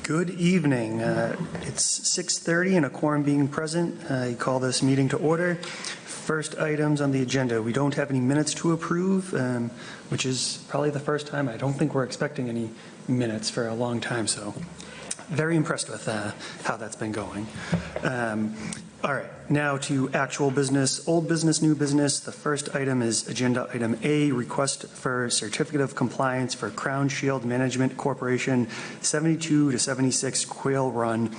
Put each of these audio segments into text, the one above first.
Good evening. It's 6:30 and a quorum being present. I call this meeting to order. First items on the agenda. We don't have any minutes to approve, which is probably the first time. I don't think we're expecting any minutes for a long time, so very impressed with how that's been going. All right, now to actual business, old business, new business. The first item is agenda item A, request for certificate of compliance for Crown Shield Management Corporation, 72 to 76 Quail Run,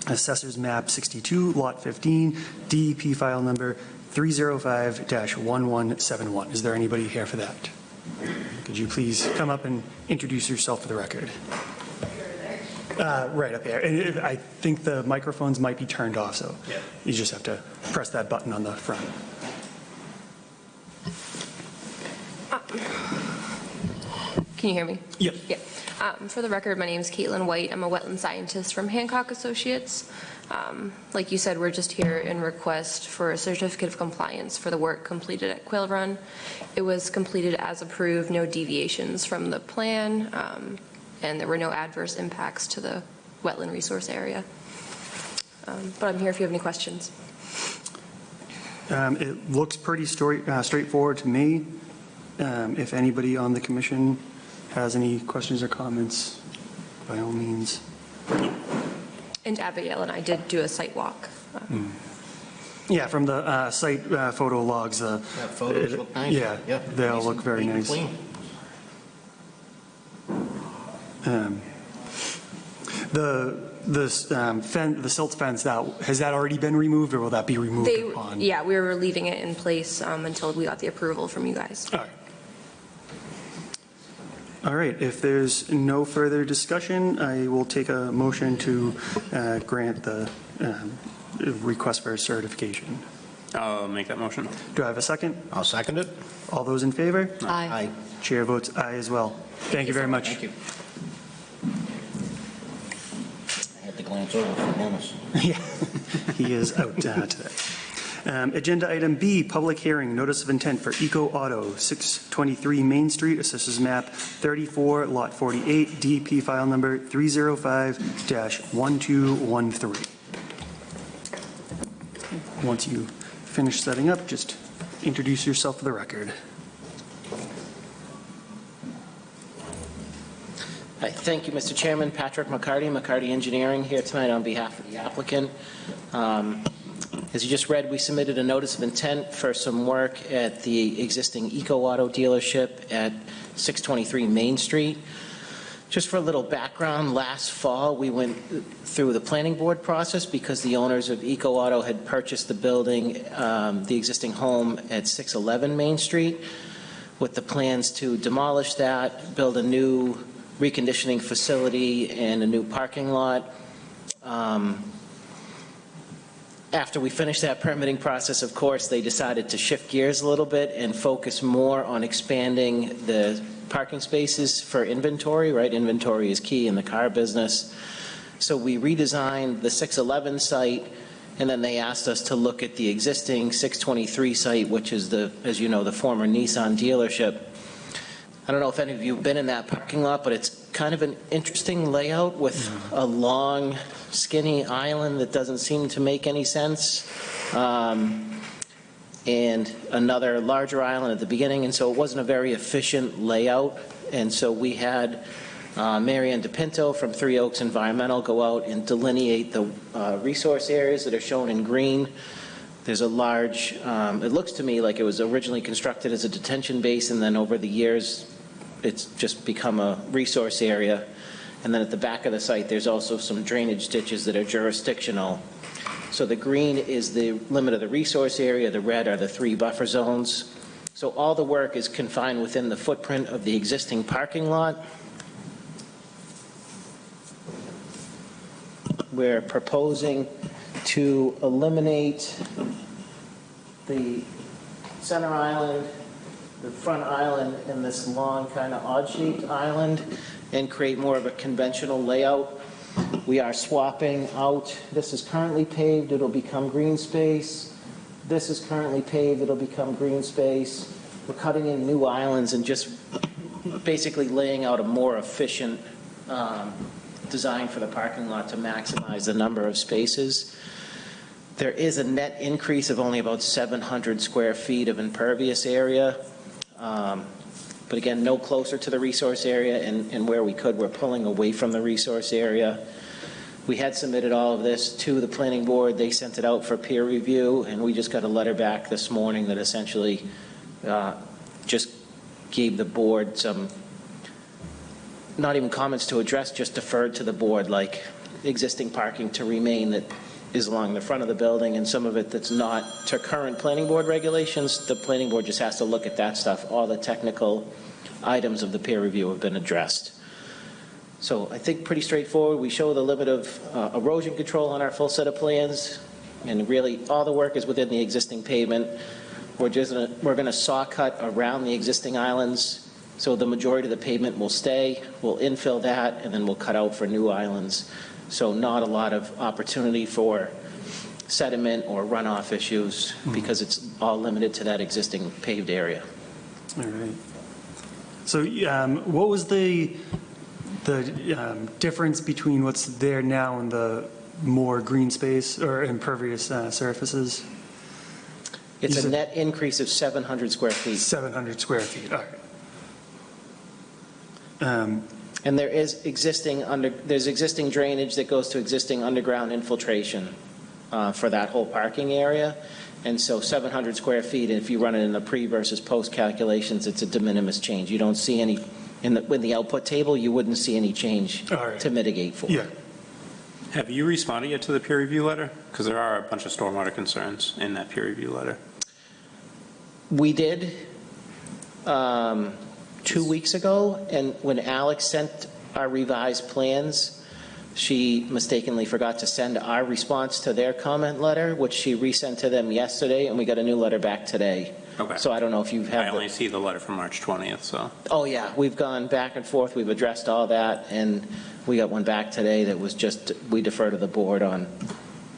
Assessors Map 62, Lot 15, DEP file number 305-1171. Is there anybody here for that? Could you please come up and introduce yourself for the record? Right up there. And I think the microphones might be turned off, so you just have to press that button on the front. Can you hear me? Yep. Yeah. For the record, my name is Caitlin White. I'm a wetland scientist from Hancock Associates. Like you said, we're just here in request for a certificate of compliance for the work completed at Quail Run. It was completed as approved, no deviations from the plan. And there were no adverse impacts to the wetland resource area. But I'm here if you have any questions. It looks pretty straightforward to me. If anybody on the commission has any questions or comments, by all means. And Abigail and I did do a site walk. Yeah, from the site photo logs. Photos look nice. Yeah, they all look very nice. Clean. The silt fence, has that already been removed, or will that be removed upon? Yeah, we were leaving it in place until we got the approval from you guys. All right. All right, if there's no further discussion, I will take a motion to grant the request for certification. I'll make that motion. Do I have a second? I'll second it. All those in favor? Aye. Chair votes aye as well. Thank you very much. Thank you. I had to glance over for a moment. Yeah, he is out today. Agenda item B, public hearing, notice of intent for Eco Auto, 623 Main Street, Assessors Map 34, Lot 48, DEP file number 305-1213. Once you finish setting up, just introduce yourself for the record. Hi, thank you, Mr. Chairman. Patrick McCarty Engineering, here tonight on behalf of the applicant. As you just read, we submitted a notice of intent for some work at the existing Eco Auto dealership at 623 Main Street. Just for a little background, last fall we went through the planning board process because the owners of Eco Auto had purchased the building, the existing home at 611 Main Street, with the plans to demolish that, build a new reconditioning facility and a new parking lot. After we finished that permitting process, of course, they decided to shift gears a little bit and focus more on expanding the parking spaces for inventory, right? Inventory is key in the car business. So we redesigned the 611 site, and then they asked us to look at the existing 623 site, which is the, as you know, the former Nissan dealership. I don't know if any of you have been in that parking lot, but it's kind of an interesting layout with a long, skinny island that doesn't seem to make any sense, and another larger island at the beginning, and so it wasn't a very efficient layout. And so we had Marianne DePinto from Three Oaks Environmental go out and delineate the resource areas that are shown in green. There's a large, it looks to me like it was originally constructed as a detention basin, and then over the years it's just become a resource area. And then at the back of the site there's also some drainage ditches that are jurisdictional. So the green is the limit of the resource area, the red are the 3 buffer zones. So all the work is confined within the footprint of the existing parking lot. We're proposing to eliminate the center island, the front island, and this long kind of odd-shaped island, and create more of a conventional layout. We are swapping out, this is currently paved, it'll become green space. This is currently paved, it'll become green space. We're cutting in new islands and just basically laying out a more efficient designed for the parking lot to maximize the number of spaces. There is a net increase of only about 700 square feet of impervious area. But again, no closer to the resource area, and where we could, we're pulling away from the resource area. We had submitted all of this to the planning board. They sent it out for peer review, and we just got a letter back this morning that essentially just gave the board some, not even comments to address, just deferred to the board, like existing parking to remain that is along the front of the building, and some of it that's not to current planning board regulations. The planning board just has to look at that stuff. All the technical items of the peer review have been addressed. So I think pretty straightforward. We show the limit of erosion control on our full set of plans, and really all the work is within the existing pavement. We're going to saw cut around the existing islands, so the majority of the pavement will stay. We'll infill that, and then we'll cut out for new islands. So not a lot of opportunity for sediment or runoff issues because it's all limited to that existing paved area. All right. So what was the difference between what's there now and the more green space or impervious surfaces? It's a net increase of 700 square feet. 700 square feet, all right. And there is there's existing drainage that goes to existing underground infiltration for that whole parking area. And so 700 square feet, if you run it in the pre versus post calculations, it's a de minimis change. You don't see any, in the output table, you wouldn't see any change to mitigate for. Yeah. Have you responded yet to the peer review letter? Because there are a bunch of stormwater concerns in that peer review letter. We did 2 weeks ago, and when Alex sent our revised plans, she mistakenly forgot to send our response to their comment letter, which she resent to them yesterday, and we got a new letter back today. Okay. So I don't know if you've had I only see the letter from March 20th, so. Oh, yeah, we've gone back and forth, we've addressed all that, and we got one back today that was just, we defer to the board on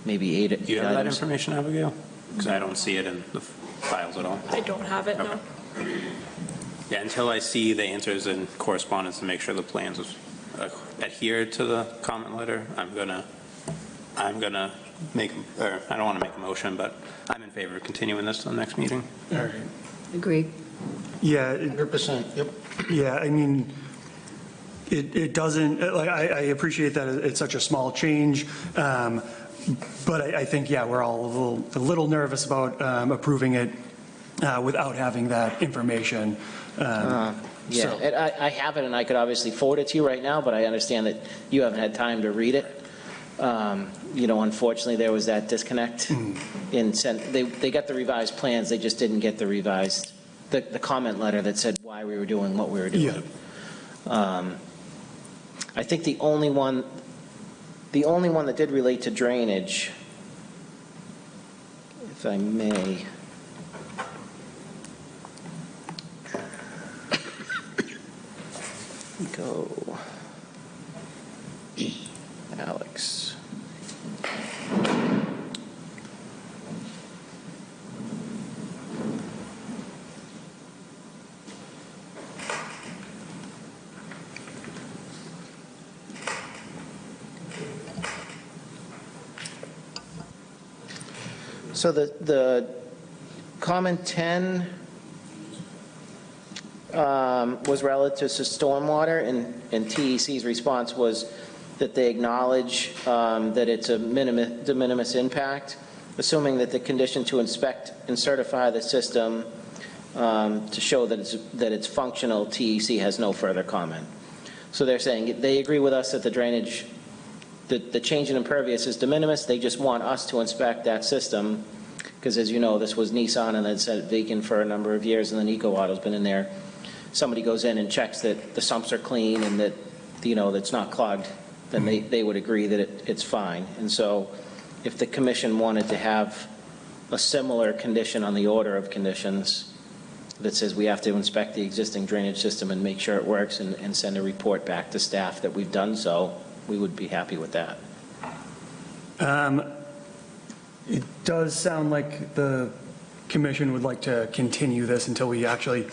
maybe eight items. Do you have that information, Abigail? Because I don't see it in the files at all. I don't have it, no. Yeah, until I see the answers and correspondence to make sure the plans adhere to the comment letter, I'm gonna make, or I don't want to make a motion, but I'm in favor of continuing this to the next meeting. All right. Agreed. Yeah, 100%, yep. yeah, I mean, it doesn't, like, I appreciate that it's such a small change, but I think, yeah, we're all a little nervous about approving it without having that information. Yeah, So- and I have it, and I could obviously forward it to you right now, but I understand that you haven't had time to read it. Unfortunately, there was that disconnect. They got the revised plans, they just didn't get the revised, the comment letter that said why we were doing what we were doing. Yeah. I think the only one that did relate to drainage, if I may. Go. Alex. So the comment 10 was relative to stormwater, and TEC's response was that they acknowledge that it's a de minimis impact, assuming that the condition to inspect and certify the system to show that it's functional, TEC has no further comment. So they're saying they agree with us that the drainage, the change in impervious is de minimis. They just want us to inspect that system, because as you know, this was Nissan and then said vacant for a number of years, and then Eco Auto's been in there. Somebody goes in and checks that the sumps are clean and that, that's not clogged, then they would agree that it's fine. And so if the commission wanted to have a similar condition on the order of conditions that says we have to inspect the existing drainage system and make sure it works and send a report back to staff that we've done so, we would be happy with that. It does sound like the commission would like to continue this until we actually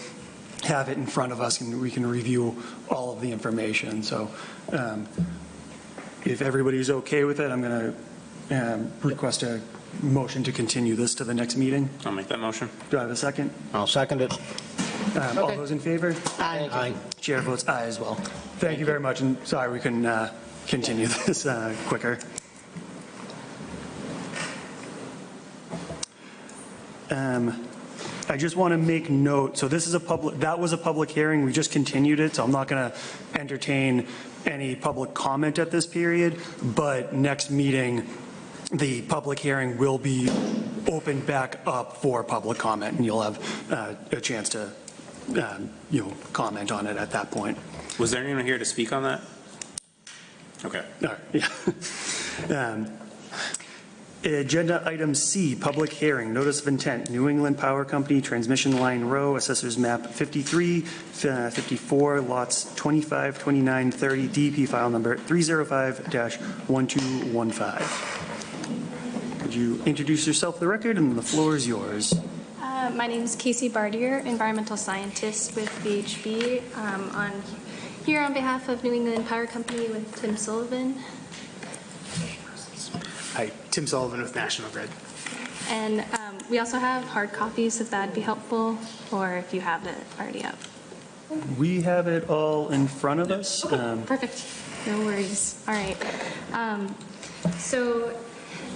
have it in front of us and we can review all of the information. So If everybody's okay with it, I'm going to request a motion to continue this to the next meeting. I'll make that motion. Do I have a second? I'll second it. All those in favor? Aye. Chair votes aye as well. Thank you very much, and sorry we couldn't continue this quicker. I just want to make note, so this is that was a public hearing, we just continued it, so I'm not going to entertain any public comment at this period, but next meeting, the public hearing will be opened back up for public comment, and you'll have a chance to, comment on it at that point. Was there anyone here to speak on that? Okay. All right, yeah. Agenda item C, public hearing, notice of intent, New England Power Company, Transmission Line Row, Assessors Map 53, 54, lots 25, 29, 30, DP file number 305-1215. Could you introduce yourself for the record, and the floor is yours. My name is Casey Bardier, environmental scientist with VHB. Here on behalf of New England Power Company with Tim Sullivan. Hi, Tim Sullivan with National Grid. And we also have hard copies if that'd be helpful, or if you have it already up. We have it all in front of us. Perfect. No worries. All right. So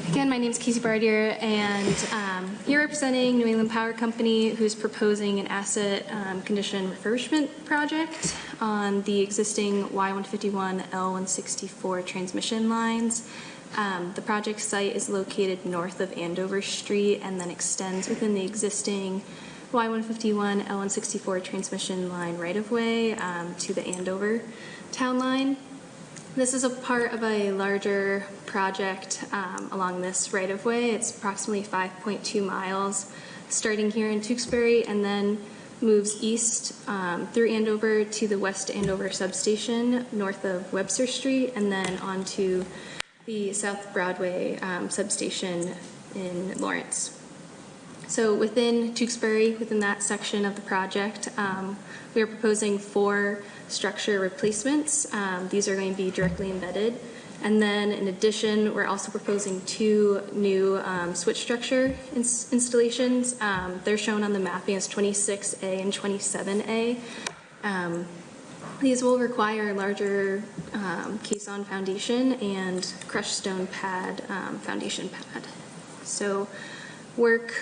again, my name is Casey Bardier, and here representing New England Power Company, who's proposing an asset condition refurbishment project on the existing Y151 L164 transmission lines. The project site is located north of Andover Street and then extends within the existing Y151 L164 transmission line right-of-way to the Andover town line. This is a part of a larger project along this right-of-way. It's approximately 5.2 miles, starting here in Tewksbury and then moves east through Andover to the West Andover substation north of Webster Street, and then onto the South Broadway substation in Lawrence. So within Tewksbury, within that section of the project, we are proposing 4 structure replacements. These are going to be directly embedded. And then in addition, we're also proposing 2 new switch structure installations. They're shown on the mapping as 26A and 27A. These will require larger caisson foundation and crushed stone pad foundation pad. So work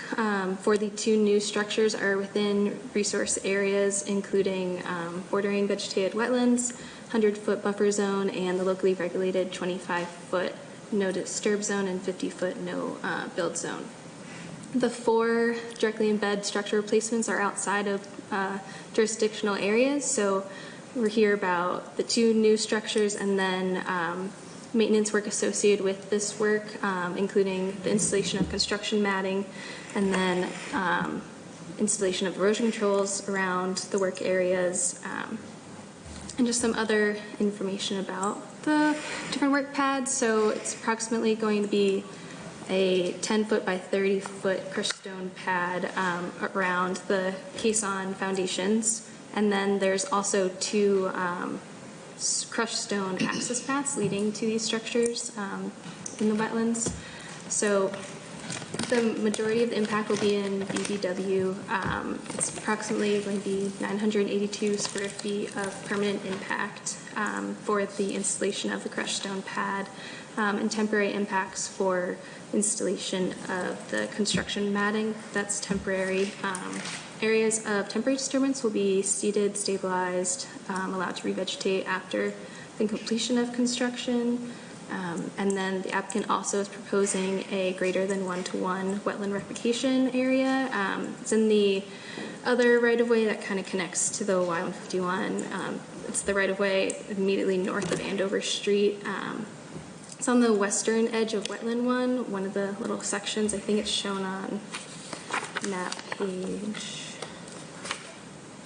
for the 2 new structures are within resource areas, including bordering vegetated wetlands, 100-foot buffer zone, and the locally regulated 25-foot no disturb zone and 50-foot no build zone. The 4 directly embed structure replacements are outside of jurisdictional areas, so we're here about the 2 new structures and then maintenance work associated with this work, including the installation of construction matting and then installation of erosion controls around the work areas, and just some other information about the different work pads. So it's approximately going to be a 10-foot by 30-foot crushed stone pad around the caisson foundations. And then there's also 2 crushed stone access paths leading to these structures in the wetlands. So the majority of the impact will be in BBW. It's approximately going to be 982 square feet of permanent impact for the installation of the crushed stone pad, and temporary impacts for installation of the construction matting. That's temporary. Areas of temporary disturbance will be seeded, stabilized, allowed to revegetate after the completion of construction. And then the applicant also is proposing a greater than 1-to-1 wetland replication area. It's in the other right-of-way that kind of connects to the Y151. It's the right-of-way immediately north of Andover Street. It's on the western edge of Wetland 1, one of the little sections. I think it's shown on map page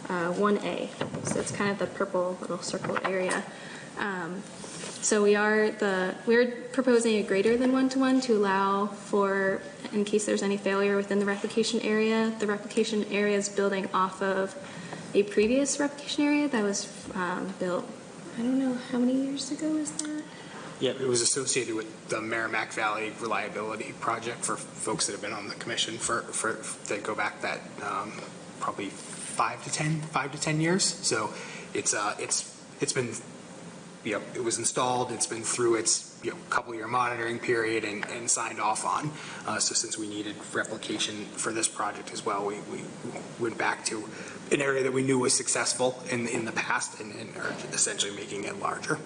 1A. So it's kind of the purple little circle area. So we're proposing a greater than 1-to-1 to allow for, in case there's any failure within the replication area. The replication area is building off of a previous replication area that was built, I don't know, how many years ago was that? Yeah, it was associated with the Merrimack Valley Reliability Project for folks that have been on the commission that go back that probably 5 to 10 years. So it's been, it was installed, it's been through its couple-year monitoring period and signed off on. So since we needed replication for this project as well, we went back to an area that we knew was successful in the past and are essentially making it larger.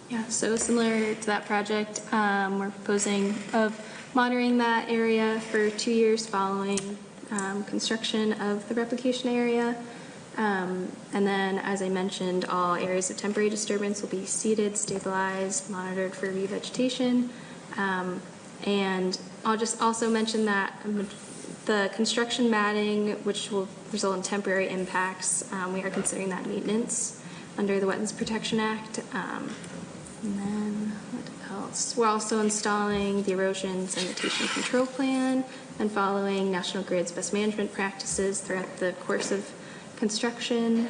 Yeah, so similar to that project, we're proposing of monitoring that area for 2 years following construction of the replication area. And then, as I mentioned, all areas of temporary disturbance will be seeded, stabilized, monitored for revegetation. And I'll just also mention that the construction matting, which will result in temporary impacts, we are considering that maintenance under the Wetlands Protection Act. And then what else? We're also installing the erosion sanitation control plan and following National Grid's best management practices throughout the course of construction.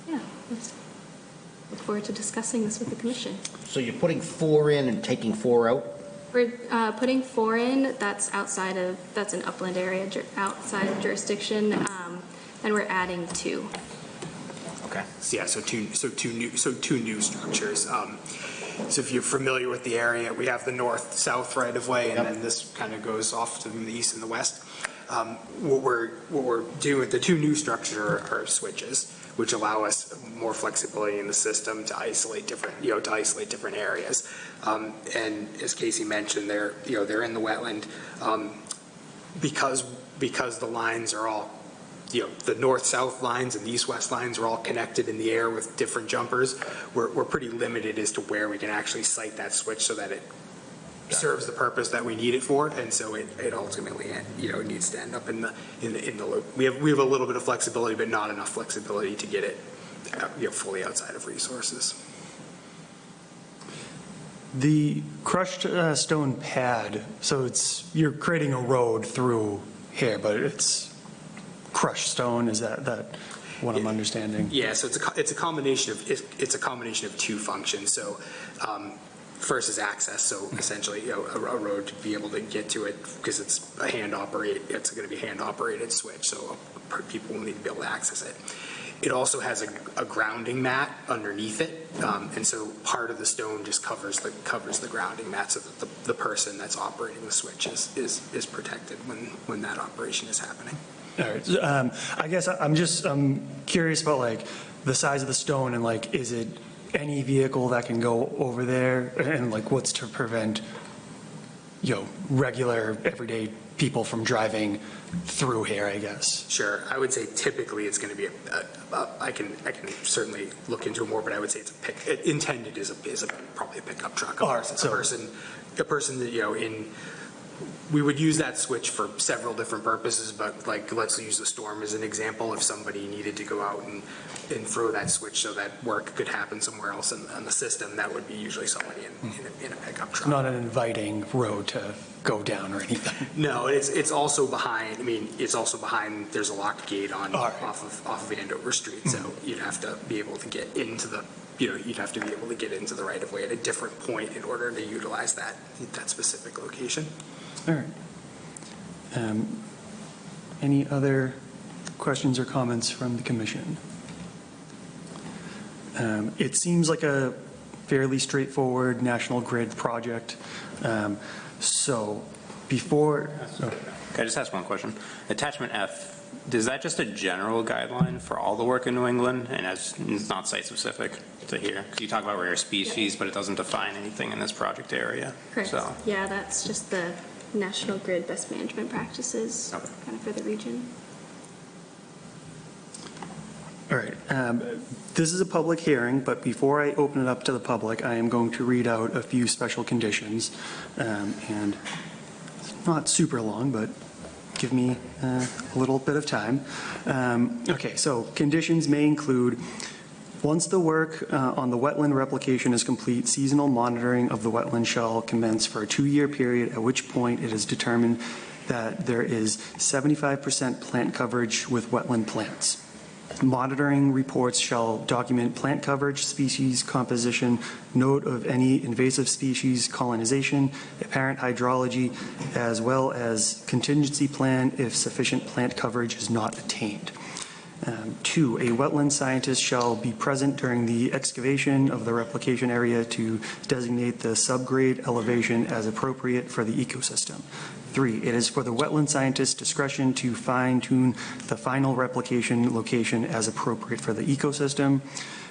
Yeah, let's look forward to discussing this with the commission. So you're putting 4 in and taking 4 out? We're putting 4 in. That's an upland area outside of jurisdiction, and we're adding 2. Okay. So, yeah, so two new structures. So if you're familiar with the area, we have the north-south right-of-way, and then this kind of goes off to the east and the west. What we're doing with the 2 new structures are switches, which allow us more flexibility in the system to isolate different areas. And as Casey mentioned, they're in the wetland because the lines are all, the north-south lines and the east-west lines are all connected in the air with different jumpers. We're pretty limited as to where we can actually site that switch so that it serves the purpose that we need it for, and so it ultimately, it needs to end up in the loop. We have a little bit of flexibility, but not enough flexibility to get it, fully outside of resources. The crushed stone pad, so you're creating a road through here, but it's crushed stone. Is that what I'm understanding? Yeah, so it's a combination of 2 functions. So first is access, so essentially a road to be able to get to it, because it's going to be hand operated switch, so people will need to be able to access it. It also has a grounding mat underneath it, and so part of the stone just covers the grounding mat, so that the person that's operating the switch is protected when that operation is happening. All right. I guess I'm curious about the size of the stone and is it any vehicle that can go over there, and what's to prevent regular everyday people from driving through here, I guess. Sure. I would say typically it's going to be I can certainly look into it more, but I would say it's intended as probably a pickup truck. All right, A person that we would use that switch for several different purposes, but let's use the storm as an example. If somebody needed to go out and throw that switch so that work could happen somewhere else in the system, that would be usually somebody in a pickup truck. Not an inviting road to go down or anything. No, it's also behind. It's also behind. There's a locked gate off of Andover Street, so you'd have to be able to get into the. You'd have to be able to get into the right of way at a different point in order to utilize that specific location. All right. Any other questions or comments from the commission? It seems like a fairly straightforward National Grid project. So before... Can I just ask one question? Attachment F, is that just a general guideline for all the work in New England, and it's not site-specific to here? Because you talk about rare species, but it doesn't define anything in this project area. Correct. So. Yeah, that's just the National Grid best management practices kind of for the region. All right. This is a public hearing, but before I open it up to the public, I am going to read out a few special conditions. And it's not super long, but give me a little bit of time. Okay, so conditions may include, once the work on the wetland replication is complete, seasonal monitoring of the wetland shall commence for a 2-year period, at which point it is determined that there is 75% plant coverage with wetland plants. Monitoring reports shall document plant coverage, species composition, note of any invasive species colonization, apparent hydrology, as well as contingency plan if sufficient plant coverage is not attained. 2, a wetland scientist shall be present during the excavation of the replication area to designate the subgrade elevation as appropriate for the ecosystem. 3, it is for the wetland scientist's discretion to fine-tune the final replication location as appropriate for the ecosystem.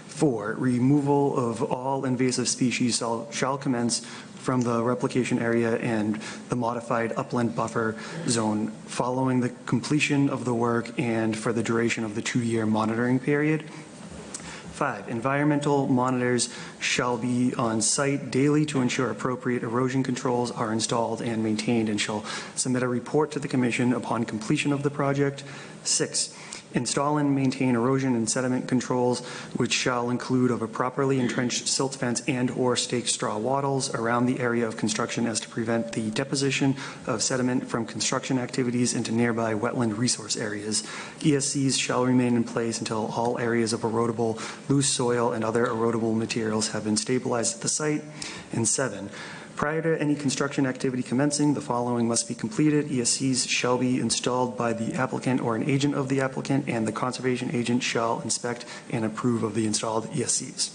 4, removal of all invasive species shall commence from the replication area and the modified upland buffer zone following the completion of the work and for the duration of the 2-year monitoring period. 5, environmental monitors shall be on site daily to ensure appropriate erosion controls are installed and maintained and shall submit a report to the commission upon completion of the project. 6, install and maintain erosion and sediment controls, which shall include of a properly entrenched silt fence and/or staked straw wattles around the area of construction as to prevent the deposition of sediment from construction activities into nearby wetland resource areas. ESCs shall remain in place until all areas of erodible, loose soil, and other erodible materials have been stabilized at the site. And 7, prior to any construction activity commencing, the following must be completed. ESCs shall be installed by the applicant or an agent of the applicant, and the conservation agent shall inspect and approve of the installed ESCs.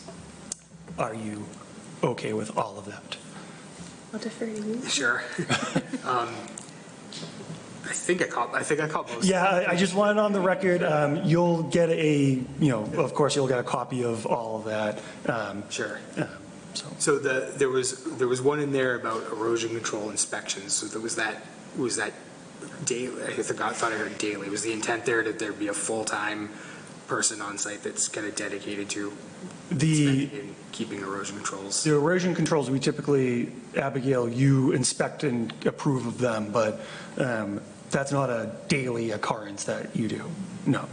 Are you okay with all of that? I'll defer to you. Sure. I think I caught most. Yeah, I just wanted on the record, you'll get of course, you'll get a copy of all of that. Sure. So, there was one in there about erosion control inspections. So was that daily? I thought I heard daily. Was the intent there that there be a full-time person on site that's kind of dedicated to inspecting and keeping erosion controls? the erosion controls, we typically, Abigail, you inspect and approve of them, but that's not a daily occurrence that you do. No.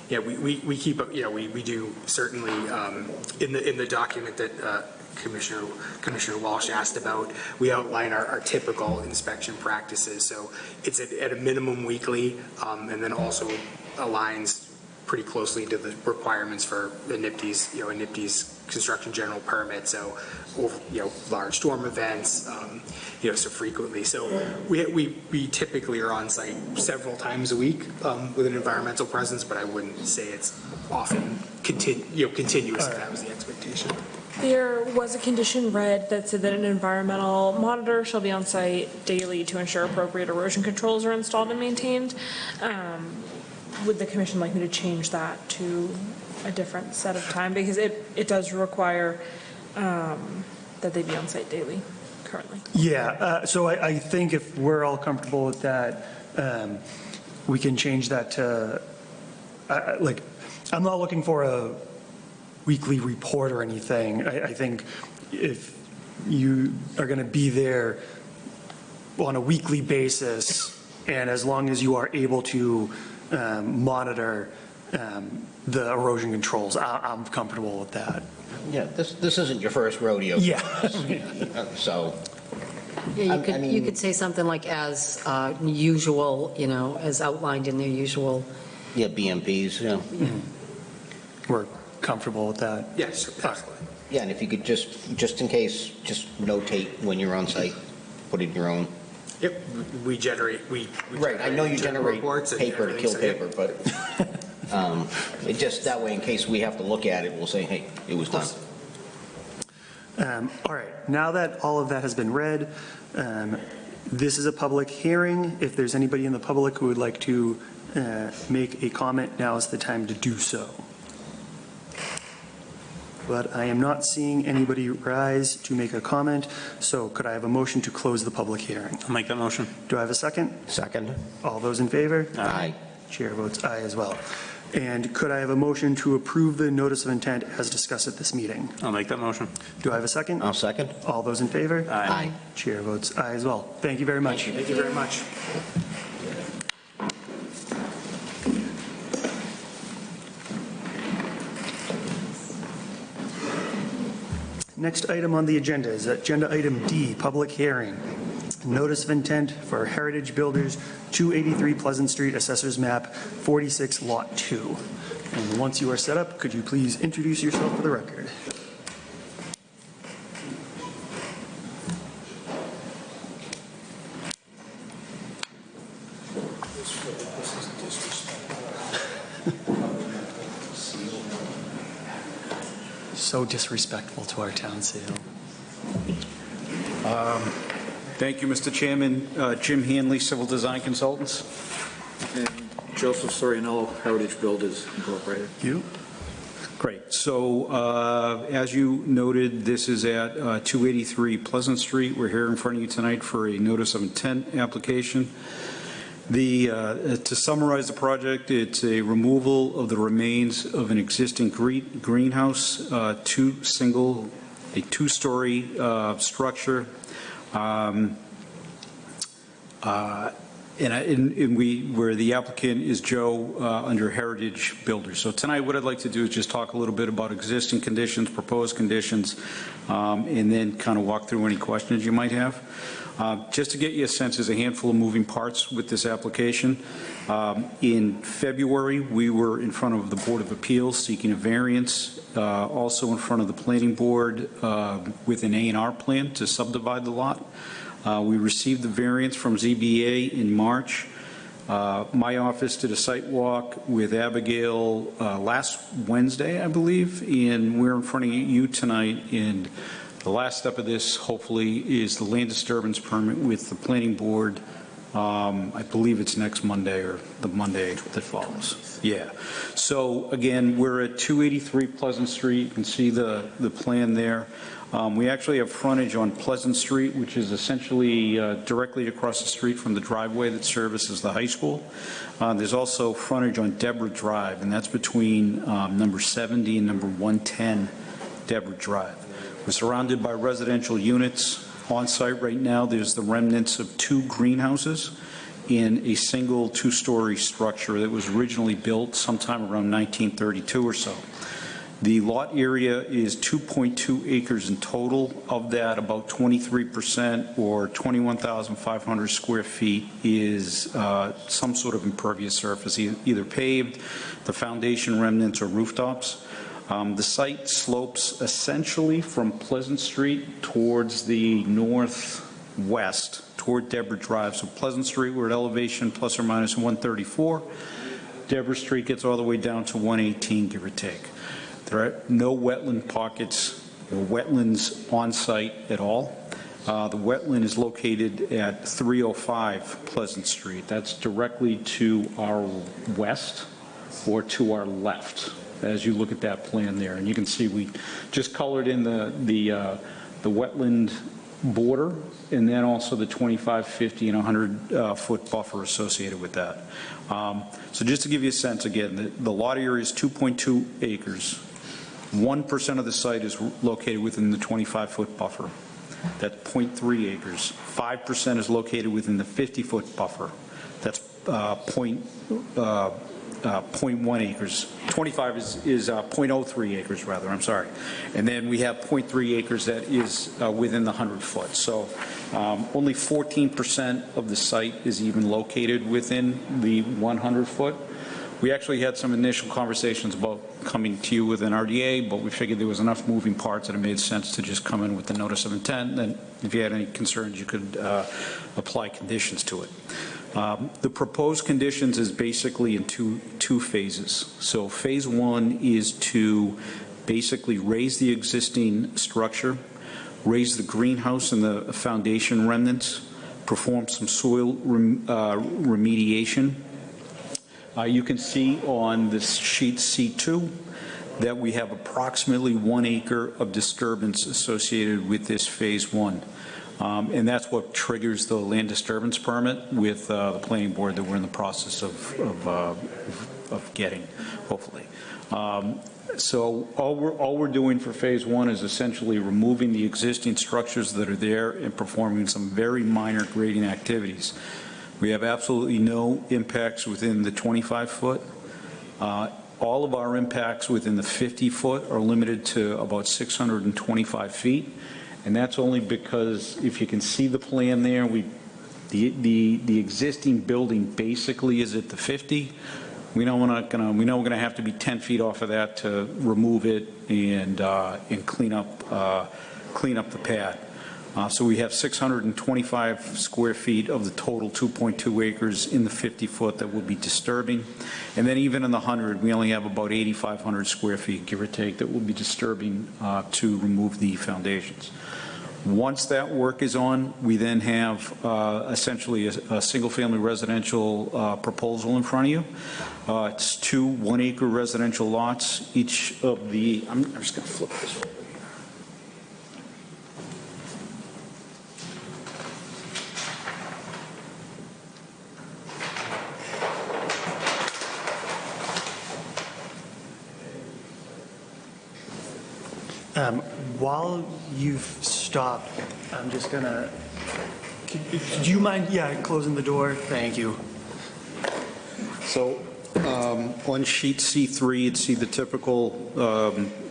Yeah, we keep, we do certainly, in the document that Commissioner Walsh asked about, we outline our typical inspection practices. So it's at a minimum weekly, and then also aligns pretty closely to the requirements for the NIPD's, a NIPD's construction general permit. So, large storm events, so frequently. So we typically are on site several times a week with an environmental presence, but I wouldn't say it's often continuous if that was the expectation. There was a condition read that said that an environmental monitor shall be on site daily to ensure appropriate erosion controls are installed and maintained. Would the commission like me to change that to a different set of time? Because it does require that they be on site daily currently. Yeah, so I think if we're all comfortable with that, we can change that to, I'm not looking for a weekly report or anything. I think if you are going to be there on a weekly basis, and as long as you are able to monitor the erosion controls, I'm comfortable with that. Yeah, this isn't your first rodeo. Yeah. So, Yeah, you could say something like as usual, as outlined in their usual. yeah, BMPs, yeah. We're comfortable with that. Yes, absolutely. Yeah, and if you could just in case, just notate when you're on site, put in your own. Yep, we generate. Right, I know you generate reports and paper to everything, kill so, yep. paper, but it just that way, in case we have to look at it, we'll say, hey, it was done. All right, now that all of that has been read, this is a public hearing. If there's anybody in the public who would like to make a comment, now is the time to do so. But I am not seeing anybody rise to make a comment, so could I have a motion to close the public hearing? I'll make that motion. Do I have a second? Second. All those in favor? Aye. Chair votes aye as well. And could I have a motion to approve the notice of intent as discussed at this meeting? I'll make that motion. Do I have a second? I'll second. All those in favor? Aye. Chair votes aye as well. Thank you very much. Thank you very much. Next item on the agenda is Agenda Item D, Public Hearing. notice of intent for Heritage Builders, 283 Pleasant Street, Assessors Map 46, Lot 2. And once you are set up, could you please introduce yourself for the record? So disrespectful to our town seal. Thank you, Mr. Chairman. Jim Hanley, Civil Design Consultants. And Joseph Sorianello, Heritage Builders Incorporated. You? Great. So as you noted, this is at 283 Pleasant Street. We're here in front of you tonight for a notice of intent application. To summarize the project, it's a removal of the remains of an existing greenhouse, a two-story structure. Where the applicant is Joe under Heritage Builders. So tonight what I'd like to do is just talk a little bit about existing conditions, proposed conditions, and then kind of walk through any questions you might have. Just to get you a sense, there's a handful of moving parts with this application. In February, we were in front of the Board of Appeals seeking a variance, also in front of the Planning Board with an A&R plan to subdivide the lot. We received the variance from ZBA in March. My office did a site walk with Abigail last Wednesday, I believe, and we're in front of you tonight. And the last step of this, hopefully, is the land disturbance permit with the Planning Board. I believe it's next Monday or the Monday that follows. Yeah. So again, we're at 283 Pleasant Street. You can see the plan there. We actually have frontage on Pleasant Street, which is essentially directly across the street from the driveway that services the high school. There's also frontage on Deborah Drive, and that's between number 70 and number 110 Deborah Drive. We're surrounded by residential units. On site right now, there's the remnants of two greenhouses in a single two-story structure that was originally built sometime around 1932 or so. The lot area is 2.2 acres in total. Of that, about 23% or 21,500 square feet is some sort of impervious surface, either paved, the foundation remnants, or rooftops. The site slopes essentially from Pleasant Street towards the northwest, toward Deborah Drive. So Pleasant Street, we're at elevation plus or minus 134. Deborah Street gets all the way down to 118, give or take. There are no wetland pockets or wetlands on site at all. The wetland is located at 305 Pleasant Street. That's directly to our west or to our left as you look at that plan there. And you can see we just colored in the wetland border, and then also the 25, 50, and 100-foot buffer associated with that. So just to give you a sense, again, the lot area is 2.2 acres. 1% of the site is located within the 25-foot buffer. That's 0.3 acres. 5% is located within the 50-foot buffer. That's 0.1 acres. 25 is 0.03 acres, rather, I'm sorry. And then we have 0.3 acres that is within the 100-foot. So only 14% of the site is even located within the 100-foot. We actually had some initial conversations about coming to you with an RDA, but we figured there was enough moving parts that it made sense to just come in with the notice of intent. And if you had any concerns, you could apply conditions to it. The proposed conditions is basically in two phases. So phase one is to basically raise the existing structure, raise the greenhouse and the foundation remnants, perform some soil remediation. You can see on this sheet C2 that we have approximately 1 acre of disturbance associated with this phase one. And that's what triggers the land disturbance permit with the planning board that we're in the process of getting, hopefully. So all we're doing for phase one is essentially removing the existing structures that are there and performing some very minor grading activities. We have absolutely no impacts within the 25-foot. All of our impacts within the 50-foot are limited to about 625 feet. And that's only because, if you can see the plan there, the existing building basically is at the 50. We know we're going to have to be 10 feet off of that to remove it and clean up the pad. So we have 625 square feet of the total 2.2 acres in the 50-foot that will be disturbing. And then even in the 100, we only have about 8,500 square feet, give or take, that will be disturbing to remove the foundations. Once that work is on, we then have essentially a single-family residential proposal in front of you. It's 2 one-acre residential lots. Each of the, I'm just going to flip this over. While you've stopped, I'm just gonna, do you mind, closing the door? Thank you. So on sheet C3, you'd see the typical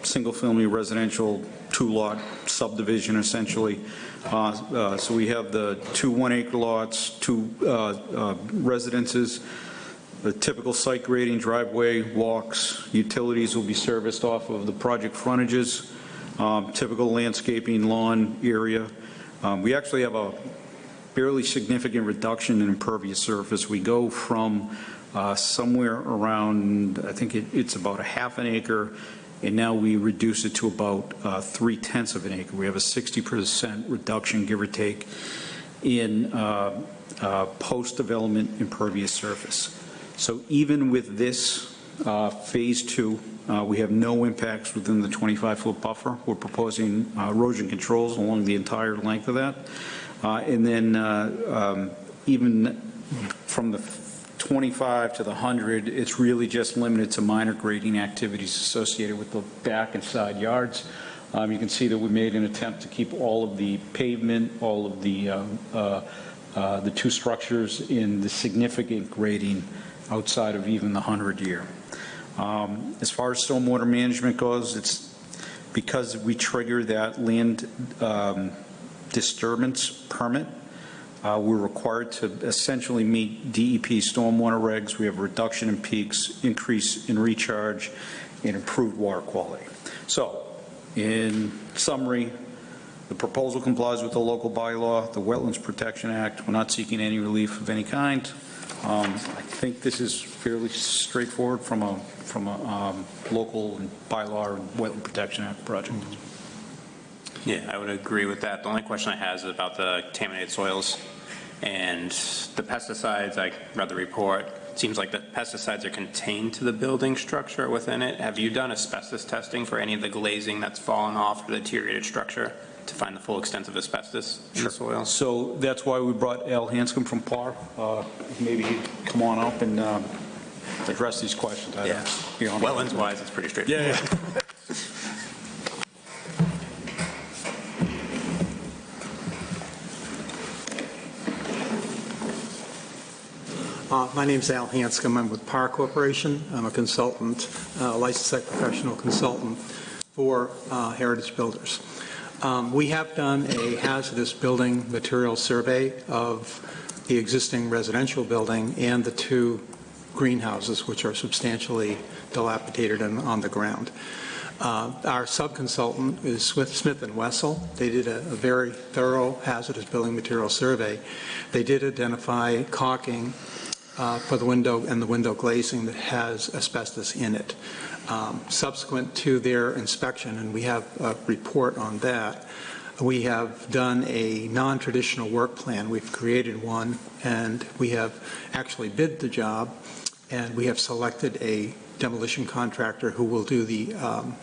single-family residential 2-lot subdivision, essentially. So we have the 2 one-acre lots, 2 residences, the typical site grading, driveway, walks, utilities will be serviced off of the project frontages. Typical landscaping, lawn area. We actually have a fairly significant reduction in impervious surface. We go from somewhere around, I think it's about a half an acre, and now we reduce it to about 3/10 of an acre. We have a 60% reduction, give or take, in post-development impervious surface. So even with this phase 2, we have no impacts within the 25-foot buffer. We're proposing erosion controls along the entire length of that. And then even from the 25 to the 100, it's really just limited to minor grading activities associated with the back and side yards. You can see that we made an attempt to keep all of the pavement, all of the 2 structures in the significant grading outside of even the 100-year. As far as stormwater management goes, it's because we trigger that land disturbance permit, we're required to essentially meet DEP stormwater regs. We have a reduction in peaks, increase in recharge, and improved water quality. So, in summary, the proposal complies with the local bylaw, the Wetlands Protection Act. We're not seeking any relief of any kind. I think this is fairly straightforward from a local bylaw and Wetland Protection Act project. Yeah, I would agree with that. The only question I have is about the contaminated soils and the pesticides. I read the report. It seems like the pesticides are contained to the building structure within it. Have you done asbestos testing for any of the glazing that's fallen off or the deteriorated structure to find the full extent of asbestos in the soil? So that's why we brought Al Hanscom from PAR. Maybe he'd come on up and address these questions. Wetlands-wise, it's pretty straightforward. Yeah. My name's Al Hanscom. I'm with PAR Corporation. I'm a consultant, licensed site professional consultant for Heritage Builders. We have done a hazardous building material survey of the existing residential building and the 2 greenhouses, which are substantially dilapidated and on the ground. Our subconsultant is Smith & Wessel. They did a very thorough hazardous building material survey. They did identify caulking for the window and the window glazing that has asbestos in it. Subsequent to their inspection, and we have a report on that, we have done a non-traditional work plan. We've created one, and we have actually bid the job, and we have selected a demolition contractor who will do the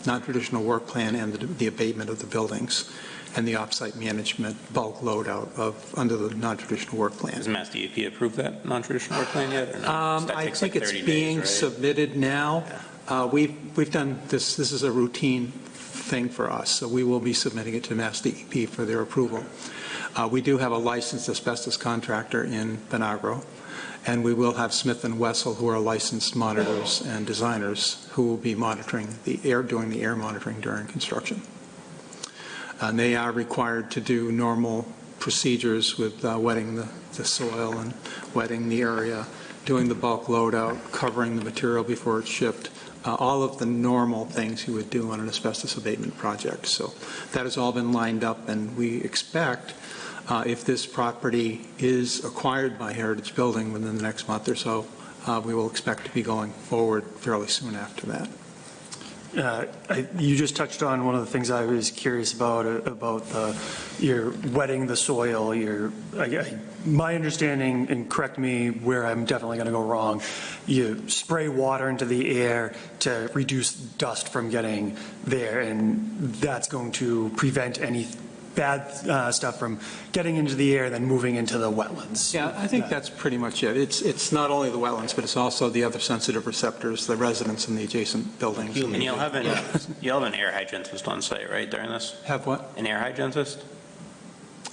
non-traditional work plan and the abatement of the buildings and the off-site management bulk load out of under the non-traditional work plan. Has Mass DEP approved that non-traditional work plan yet? Or not? I think it's being submitted now. We've done this. This is a routine thing for us, so we will be submitting it to Mass DEP for their approval. We do have a licensed asbestos contractor in Benagro, and we will have Smith & Wessel, who are licensed monitors and designers, who will be monitoring the air, doing the air monitoring during construction. And they are required to do normal procedures with wetting the soil and wetting the area, doing the bulk load out, covering the material before it's shipped, all of the normal things you would do on an asbestos abatement project. So that has all been lined up, and we expect, if this property is acquired by Heritage Building within the next month or so, we will expect to be going forward fairly soon after that. You just touched on one of the things I was curious about you're wetting the soil. My understanding, and correct me where I'm definitely going to go wrong, you spray water into the air to reduce dust from getting there, and that's going to prevent any bad stuff from getting into the air, then moving into the wetlands. Yeah, I think that's pretty much it. It's not only the wetlands, but it's also the other sensitive receptors, the residents in the adjacent buildings. And you'll have an air hygienist on site, right, during this? Have what? An air hygienist?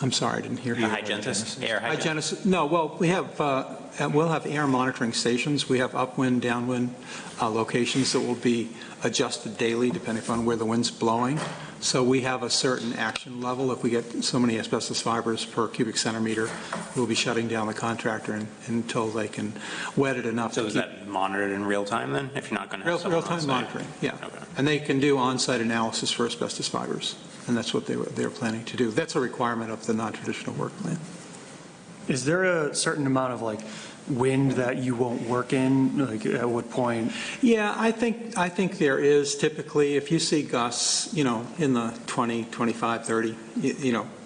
I'm sorry, I didn't hear you. A hygienist? Air hygienist? No, well, we'll have air monitoring stations. We have upwind, downwind locations that will be adjusted daily depending upon where the wind's blowing. So we have a certain action level. If we get so many asbestos fibers per cubic centimeter, we'll be shutting down the contractor until they can wet it enough. So is that monitored in real time then, if you're not going to have someone on Real-time site? monitoring, yeah. Okay. And they can do on-site analysis for asbestos fibers, and that's what they're planning to do. That's a requirement of the non-traditional work plan. Is there a certain amount of wind that you won't work in? At what point? Yeah, I think there is typically, if you see gusts, in the 20, 25, 30,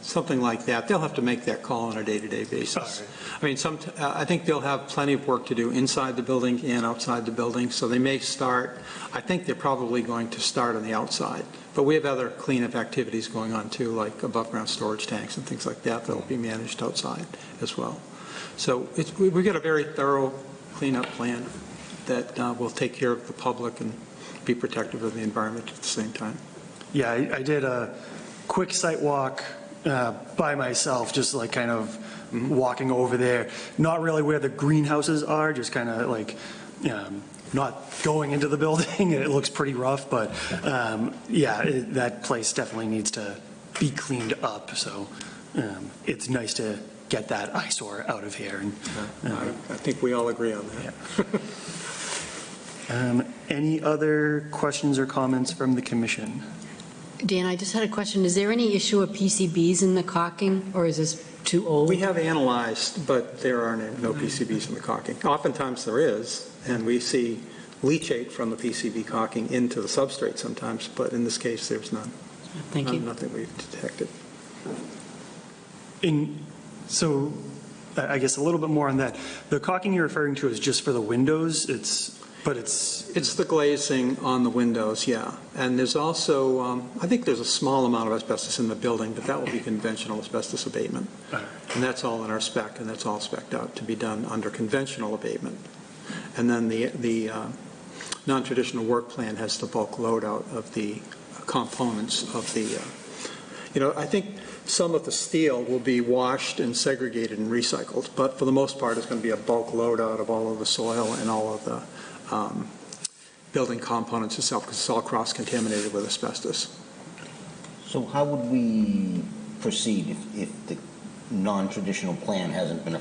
something like that, they'll have to make that call on a day-to-day basis. I mean, I think they'll have plenty of work to do inside the building and outside the building, so they may start, I think they're probably going to start on the outside. But we have other cleanup activities going on too, like above-ground storage tanks and things like that that will be managed outside as well. So we've got a very thorough cleanup plan that will take care of the public and be protective of the environment at the same time. Yeah, I did a quick site walk by myself, just kind of walking over there. Not really where the greenhouses are, just kind of not going into the building. It looks pretty rough, but that place definitely needs to be cleaned up. So it's nice to get that eyesore out of here. I think we all agree on that. Yeah. Any other questions or comments from the commission? Dan, I just had a question. Is there any issue of PCBs in the caulking, or is this too old? We have analyzed, but there are no PCBs in the caulking. Oftentimes there is, and we see leachate from the PCB caulking into the substrate sometimes, but in this case, there's none. Thank you. Nothing we've detected. So I guess a little bit more on that. The caulking you're referring to is just for the windows? It's the glazing on the windows, yeah. And there's also, I think there's a small amount of asbestos in the building, but that will be conventional asbestos abatement. And that's all in our spec, and that's all spec'd out to be done under conventional abatement. And then the non-traditional work plan has the bulk load out of the components of the, I think some of the steel will be washed and segregated and recycled, but for the most part, it's going to be a bulk load out of all of the soil and all of the building components itself, because it's all cross-contaminated with asbestos. So how would we proceed if the non-traditional plan hasn't been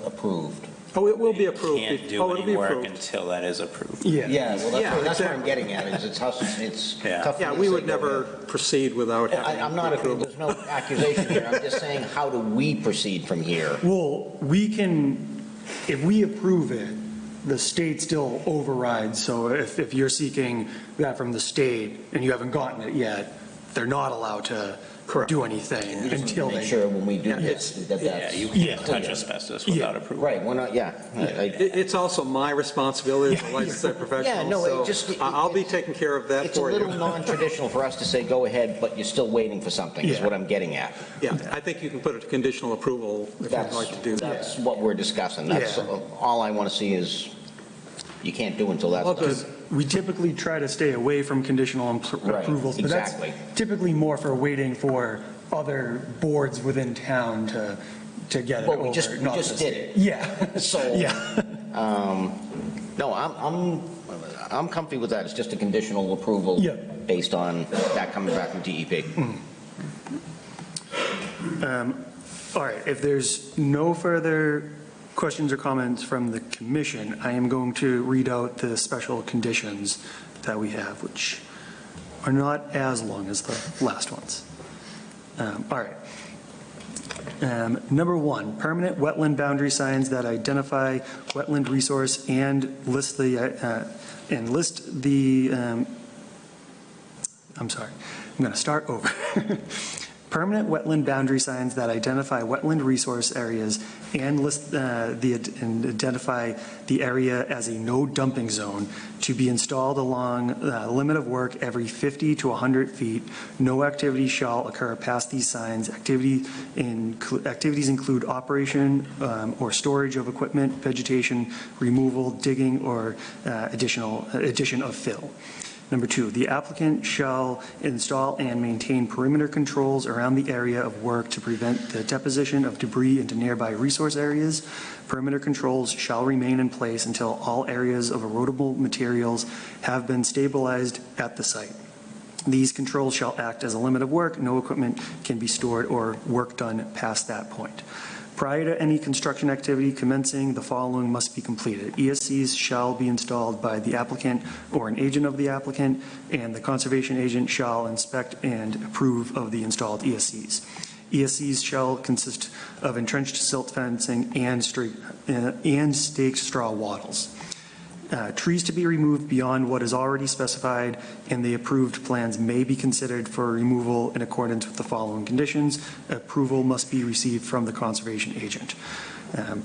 approved? Oh, it will be approved. Can't do any work until that is approved. Yeah, well, that's exactly what I'm getting at, is it's tough for me Yeah, to we say would go never ahead. proceed without having I'm not, approval. there's no accusation here, I'm just saying, how do we proceed from here? Well, if we approve it, the state still overrides. So if you're seeking that from the state and you haven't gotten it yet, they're not allowed to do anything until Make they. sure when we do this, that's. Yeah, you can't touch asbestos without approval. Right, we're not, It's also my responsibility as a licensed professional. Yeah, no, it just- I'll be taking care of that It's a for you. little non-traditional for us to say, go ahead, but you're still waiting for something, is what I'm getting at. Yeah, I think you can put a conditional approval if you'd like to do that. That's what we're discussing. That's all I want to see is, you can't do until that's done. Because we typically try to stay away from conditional approvals, but that's exactly. typically more for waiting for other boards within town to get it Well, over. we just did it. Yeah. So, Yeah. no, I'm comfy with that. It's just a conditional approval Yeah. based on that coming back from DEP. All right, if there's no further questions or comments from the commission, I am going to read out the special conditions that we have, which are not as long as the last ones. All right. Number 1, permanent wetland boundary signs that identify wetland resource and list the, I'm sorry, I'm going to start over. Permanent wetland boundary signs that identify wetland resource areas and list and identify the area as a no dumping zone to be installed along limit of work every 50 to 100 feet. No activity shall occur past these signs. Activities include operation or storage of equipment, vegetation, removal, digging, or addition of fill. Number 2, the applicant shall install and maintain perimeter controls around the area of work to prevent the deposition of debris into nearby resource areas. Perimeter controls shall remain in place until all areas of erodible materials have been stabilized at the site. These controls shall act as a limit of work. No equipment can be stored or work done past that point. Prior to any construction activity commencing, the following must be completed. ESCs shall be installed by the applicant or an agent of the applicant, and the conservation agent shall inspect and approve of the installed ESCs. ESCs shall consist of entrenched silt fencing and staked straw wattles. Trees to be removed beyond what is already specified in the approved plans may be considered for removal in accordance with the following conditions. Approval must be received from the conservation agent.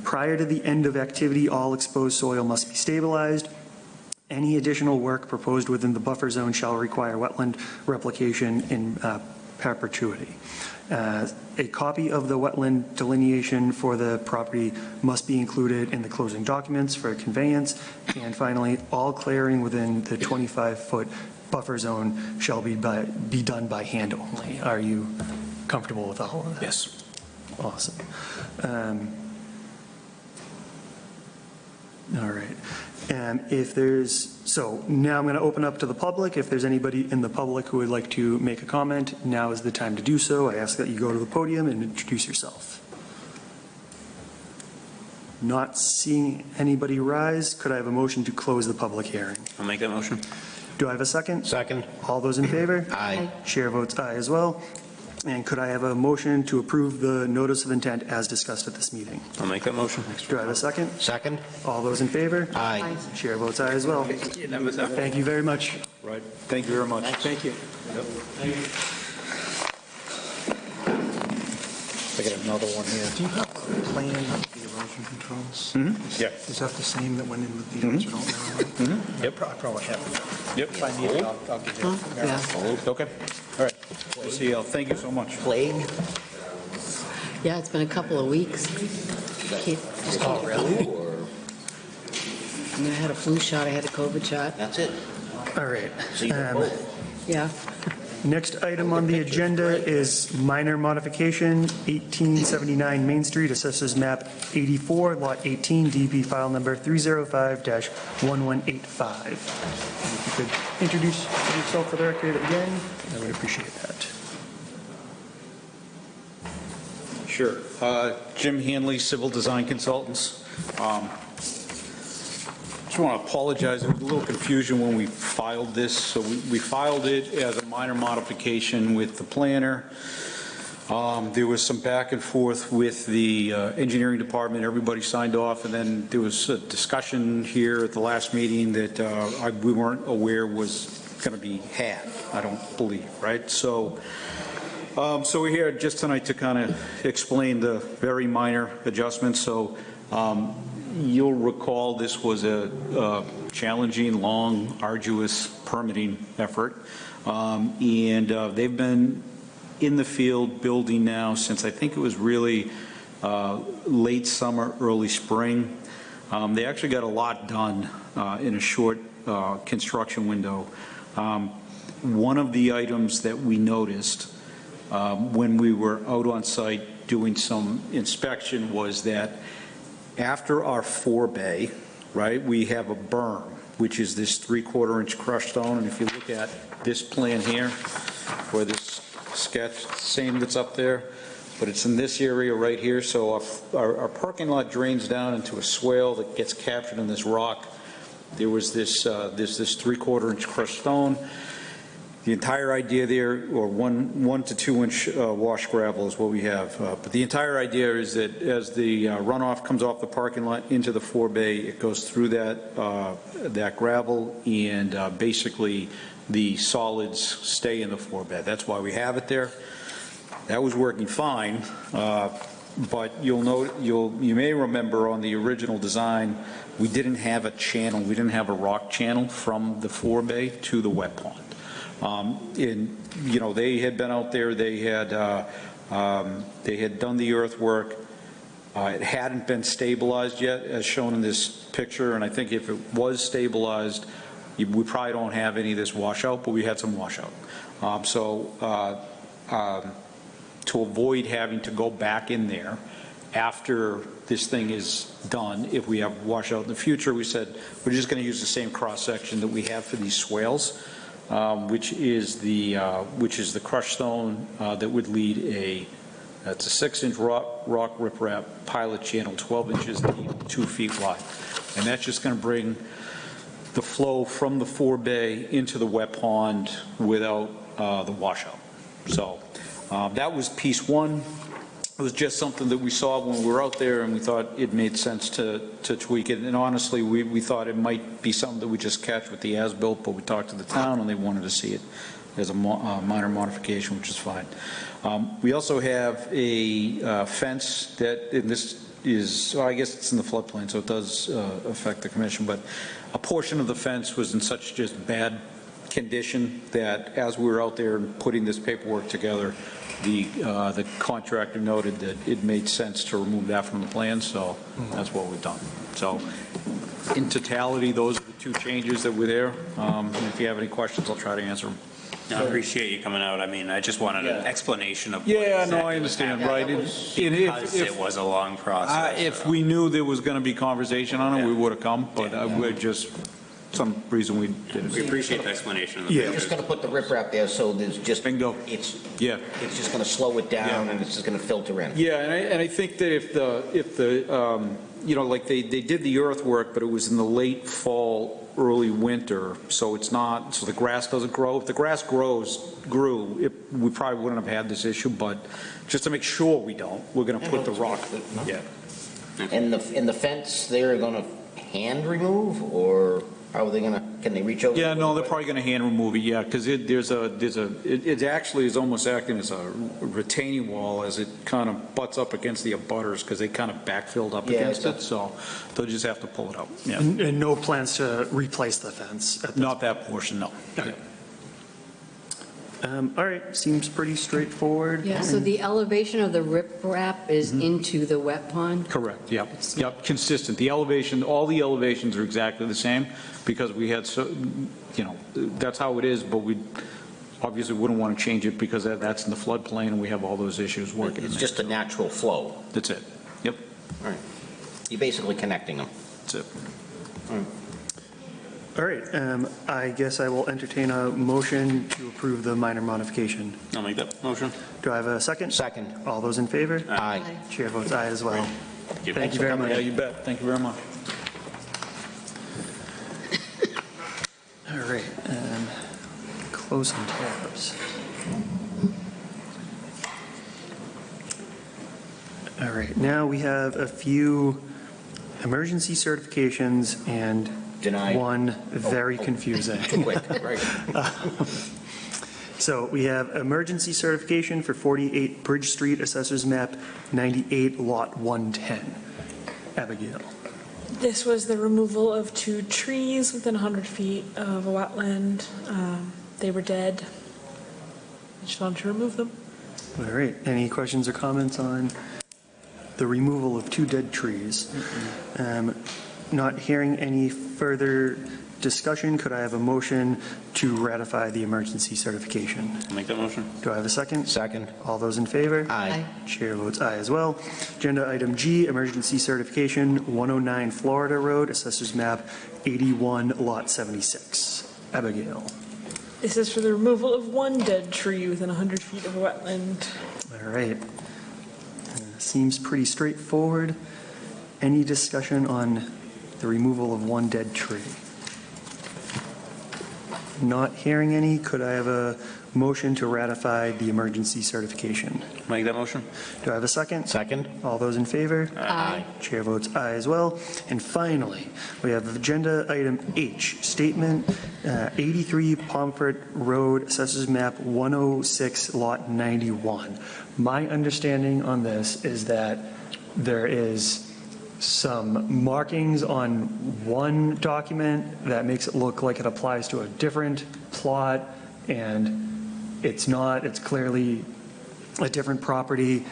Prior to the end of activity, all exposed soil must be stabilized. Any additional work proposed within the buffer zone shall require wetland replication in perpetuity. A copy of the wetland delineation for the property must be included in the closing documents for conveyance. And finally, all clearing within the 25-foot buffer zone shall be done by hand only. Are you comfortable with all of that? Yes. Awesome. All right. So now I'm going to open up to the public. If there's anybody in the public who would like to make a comment, now is the time to do so. I ask that you go to the podium and introduce yourself. Not seeing anybody rise, could I have a motion to close the public hearing? I'll make that motion. Do I have a second? Second. All those in favor? Aye. Chair votes aye as well. And could I have a motion to approve the notice of intent as discussed at this meeting? I'll make that motion. Do I have a second? Second. All those in favor? Aye. Chair votes aye as well. Thank you very much. Right. Thank you very much. Thank you. I got another one here. Do you have a plan of the erosion controls? Yeah. Is that the same that went in with the original? Yep. I probably have it. Yep. If I need it, I'll give you it. Yeah. Okay. All right. We'll see you. Thank you so much. Plague. Yeah, it's been a couple of weeks. Oh, really? Or I mean, I had a flu shot, I had a COVID shot. that's it? All right. So you got both. Yeah. Next item on the agenda is minor modification, 1879 Main Street, Assessors Map 84, Lot 18, DP file number 305-1185. If you could introduce yourself for the record again, I would appreciate that. Sure. Jim Hanley, Civil Design Consultants. Just want to apologize, there was a little confusion when we filed this. So we filed it as a minor modification with the planner. There was some back and forth with the engineering department. Everybody signed off, and then there was a discussion here at the last meeting that we weren't aware was going to be had, I don't believe, right? So we're here just tonight to kind of explain the very minor adjustments. So you'll recall this was a challenging, long, arduous permitting effort. And they've been in the field building now since I think it was really late summer, early spring. They actually got a lot done in a short construction window. One of the items that we noticed when we were out on site doing some inspection was that after our forebay, right, we have a berm, which is this 3/4 inch crushed stone. And if you look at this plan here, or this sketch, same that's up there, but it's in this area right here. So our parking lot drains down into a swale that gets captured in this rock. There was this 3/4 inch crushed stone. The entire idea there, or 1 to 2 inch wash gravel is what we have. But the entire idea is that as the runoff comes off the parking lot into the forebay, it goes through that gravel, and basically the solids stay in the forebay. That's why we have it there. That was working fine, but you may remember on the original design, we didn't have a channel. We didn't have a rock channel from the forebay to the wet pond. They had been out there, they had done the earthwork. It hadn't been stabilized yet, as shown in this picture, and I think if it was stabilized, we probably don't have any of this washout, but we had some washout. To avoid having to go back in there after this thing is done, if we have washout in the future, we said we're just going to use the same cross-section that we have for these swales. Which is the crushed stone that would lead that's a 6-inch rock riprap pilot channel, 12 inches deep, 2 feet wide, and that's just going to bring the flow from the forebay into the wet pond without the washout. So that was piece one. It was just something that we saw when we were out there, and we thought it made sense to tweak it. And honestly, we thought it might be something that we just catch with the as-built, but we talked to the town, and they wanted to see it as a minor modification, which is fine. We also have a fence that, and this is, well, I guess it's in the floodplain, so it does affect the commission, but a portion of the fence was in such just bad condition that as we were out there putting this paperwork together, the contractor noted that it made sense to remove that from the plan, so that's what we've done. So in totality, those are the two changes that were there. If you have any questions, I'll try to answer them. I appreciate you coming out. I mean, I just wanted an explanation of what Yeah, exactly no, I understand, was right? happening, because it was a long process. If we knew there was going to be conversation on it, we would have come, but we're just, some reason we didn't. We appreciate the explanation of the Yeah. You're just going to put the riprap there, so there's just, Bingo. it's Yeah. just going to slow it down, Yeah. and it's just going to filter in. Yeah, and I think that if the like they did the earthwork, but it was in the late fall, early winter, so it's not, so the grass doesn't grow. If the grass grew, we probably wouldn't have had this issue, but just to make sure we don't, we're going to put the rock. Yeah. And the fence, they're going to hand remove, or how are they going to, can they reach over? Yeah, no, they're probably going to hand remove it, yeah, because it actually is almost acting as a retaining wall as it kind of butts up against the abutters, because they kind of backfilled up Yeah, against it's it, so they'll just have to pull it out. Yeah. And no plans to replace the fence at this Not that portion, no. Okay. All right, seems pretty straightforward. Yeah, so the elevation of the riprap is into the wet pond? Correct, yep, consistent. The elevation, all the elevations are exactly the same, because we had, that's how it is, but we obviously wouldn't want to change it because that's in the floodplain, and we have all those issues working in It's there. just a natural flow. That's it, yep, All right. You're basically connecting them. that's it. All right, I guess I will entertain a motion to approve the minor modification. I'll make that motion. Do I have a second? Second. All those in favor? Aye. Chair votes aye as well. Thank you for very coming much. Yeah, you bet, thank you very much. All right, closing tabs. All right, now we have a few emergency certifications and Denied. one very confusing. Too quick, right. So we have emergency certification for 48 Bridge Street, Assessors Map 98, Lot 110. Abigail. This was the removal of 2 trees within 100 feet of a wetland. They were dead. I just wanted to remove them. All right, any questions or comments on the removal of 2 dead trees? Not hearing any further discussion, could I have a motion to ratify the emergency certification? I'll make that motion. Do I have a second? Second. All those in favor? Aye. Chair votes aye as well. Agenda item G, emergency certification, 109 Florida Road, Assessors Map 81, Lot 76. Abigail. This is for the removal of 1 dead tree within 100 feet of a wetland. All right. Seems pretty straightforward. Any discussion on the removal of one dead tree? Not hearing any, could I have a motion to ratify the emergency certification? Make that motion? Do I have a second? Second? All those in favor? Aye. Chair votes aye as well. And finally, we have agenda item H, statement 83 Pomfret Road, Assessors Map 106, Lot 91. My understanding on this is that there is some markings on one document that makes it look like it applies to a different plot, and it's not. It's clearly a different property,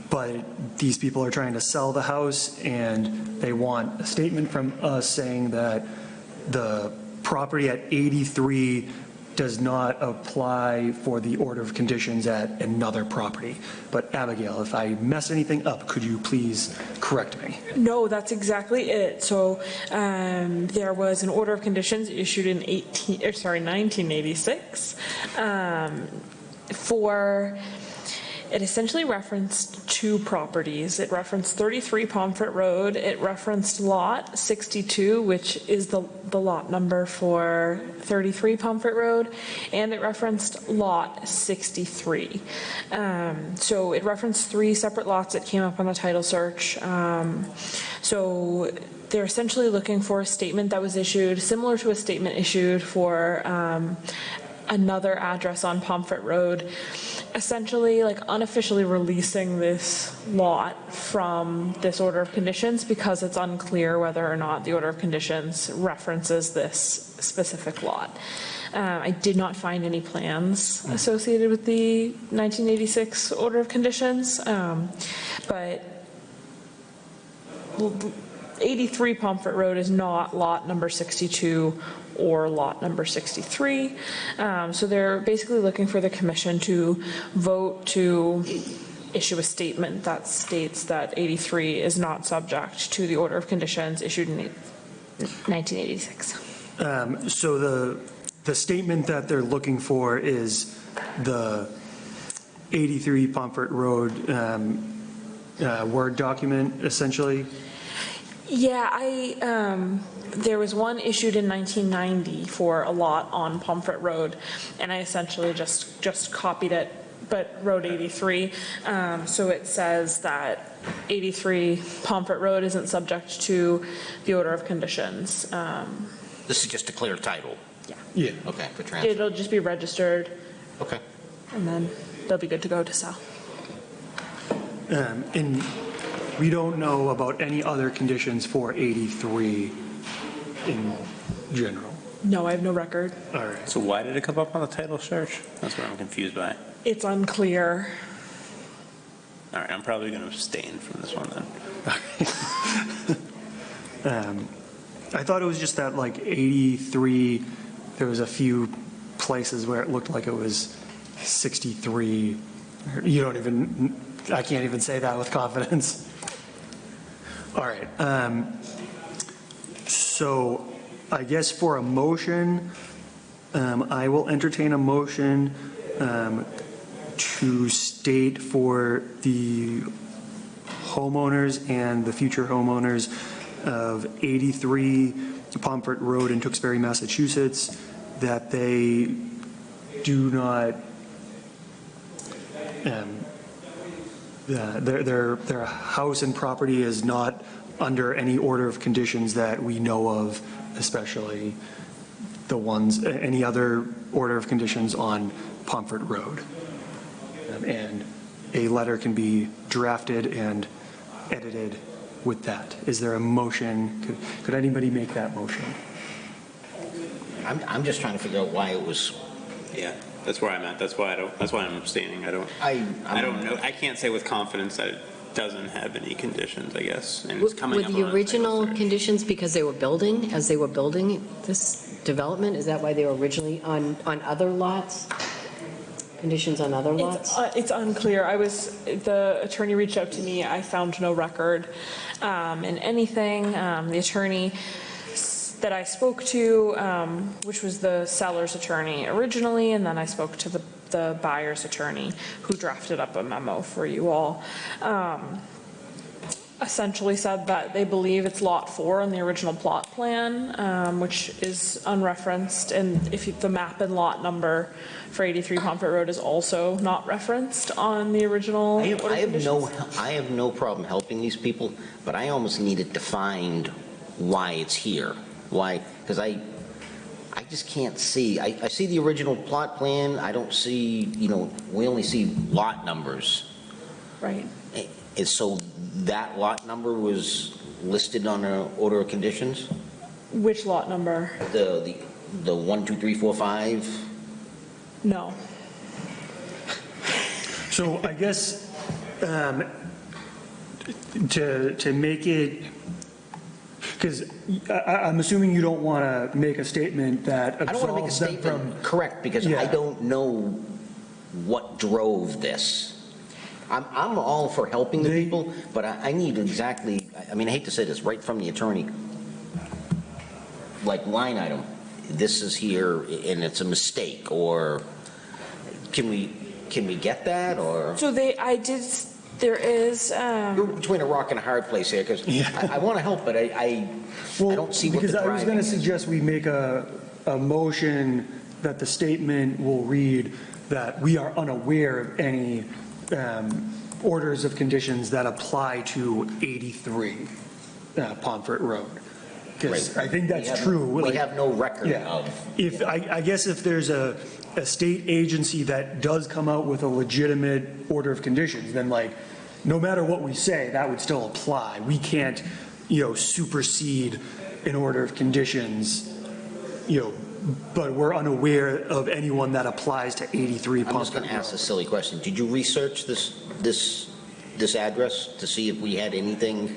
but these people are trying to sell the house, and they want a statement from us saying that the property at 83 does not apply for the order of conditions at another property. But Abigail, if I mess anything up, could you please correct me? No, that's exactly it. So there was an order of conditions issued in 1986 for. It essentially referenced two properties. It referenced 33 Pomfret Road. It referenced lot 62, which is the lot number for 33 Pomfret Road, and it referenced lot 63. So it referenced three separate lots that came up on the title search. So they're essentially looking for a statement that was issued, similar to a statement issued for another address on Pomfret Road, essentially like unofficially releasing this lot from this order of conditions because it's unclear whether or not the order of conditions references this specific lot. I did not find any plans associated with the 1986 order of conditions, but 83 Pomfret Road is not lot number 62 or lot number 63. So they're basically looking for the commission to vote to issue a statement that states that 83 is not subject to the order of conditions issued in 1986. So the statement that they're looking for is the 83 Pomfret Road Word document, essentially? Yeah, there was one issued in 1990 for a lot on Pomfret Road, and I essentially just copied it, but Road 83. So it says that 83 Pomfret Road isn't subject to the order of conditions. This is just a clear title? Yeah. Okay, for transfer. It'll just be registered, Okay. and then they'll be good to go to sell. And we don't know about any other conditions for 83 in general. No, I have no record. All right. So why did it come up on the title search? That's what I'm confused by. It's unclear. All right, I'm probably going to abstain from this one then. I thought it was just that like 83, there was a few places where it looked like it was 63. You don't even, I can't even say that with confidence. All right. So I guess for a motion, I will entertain a motion to state for the homeowners and the future homeowners of 83 Pomfret Road in Tewksbury, Massachusetts, that they do not, their house and property is not under any order of conditions that we know of, especially the ones, any other order of conditions on Pomfret Road. And a letter can be drafted and edited with that. Is there a motion? Could anybody make that motion? I'm just trying to figure out why it was. Yeah, that's where I'm at. That's why I'm abstaining. I don't know. I can't say with confidence that it doesn't have any conditions, I guess. And it's coming Were up the on a original title search. conditions because they were building, as they were building this development? Is that why they were originally on other lots? Conditions on other lots? It's unclear. The attorney reached out to me. I found no record in anything. The attorney that I spoke to, which was the seller's attorney originally, and then I spoke to the buyer's attorney who drafted up a memo for you all. Essentially said that they believe it's Lot 4 on the original plot plan, which is unreferenced, and if the map and lot number for 83 Pomfret Road is also not referenced on the original order conditions. I have no problem helping these people, but I almost need it defined why it's here. Why? Because I just can't see. I see the original plot plan. I don't see, we only see lot numbers. Right. And so that lot number was listed on an order of conditions? Which lot number? The 1, 2, 3, 4, 5? No. So I guess to make it, because I'm assuming you don't want to make a statement that I don't want to make a absolves them statement from. correct because Yeah. I don't know what drove this. I'm all for helping the people, but I need exactly, I hate to say this, right from the attorney, like line item, this is here and it's a mistake, or can we get that, or? So there is, You're between a rock and a hard place here, because I want to help, but I don't see what the Because I was driving going to is. suggest we make a motion that the statement will read that we are unaware of any orders of conditions that apply to 83 Pomfret Road. Because I think that's true. We have no record Yeah. of. I guess if there's a state agency that does come out with a legitimate order of conditions, then no matter what we say, that would still apply. We can't, supersede an order of conditions, but we're unaware of anyone that applies to 83 I'm just Pomfret going to ask Road. a silly question. Did you research this address to see if we had anything?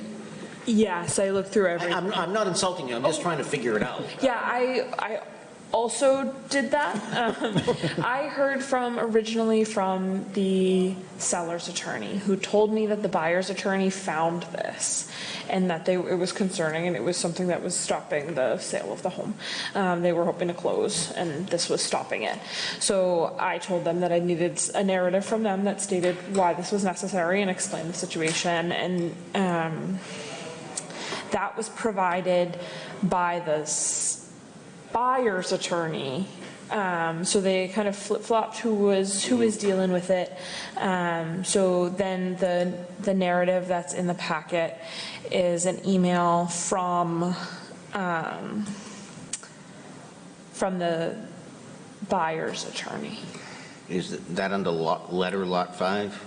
yes, I looked through everything. I'm not insulting you. I'm just trying to figure it out. Yeah, I also did that. I heard originally from the seller's attorney, who told me that the buyer's attorney found this and that it was concerning and it was something that was stopping the sale of the home. They were hoping to close and this was stopping it. So I told them that I needed a narrative from them that stated why this was necessary and explained the situation, and that was provided by the buyer's attorney. So they kind of flip-flopped who was dealing with it. So then the narrative that's in the packet is an email from the buyer's attorney. Is that under letter lot 5?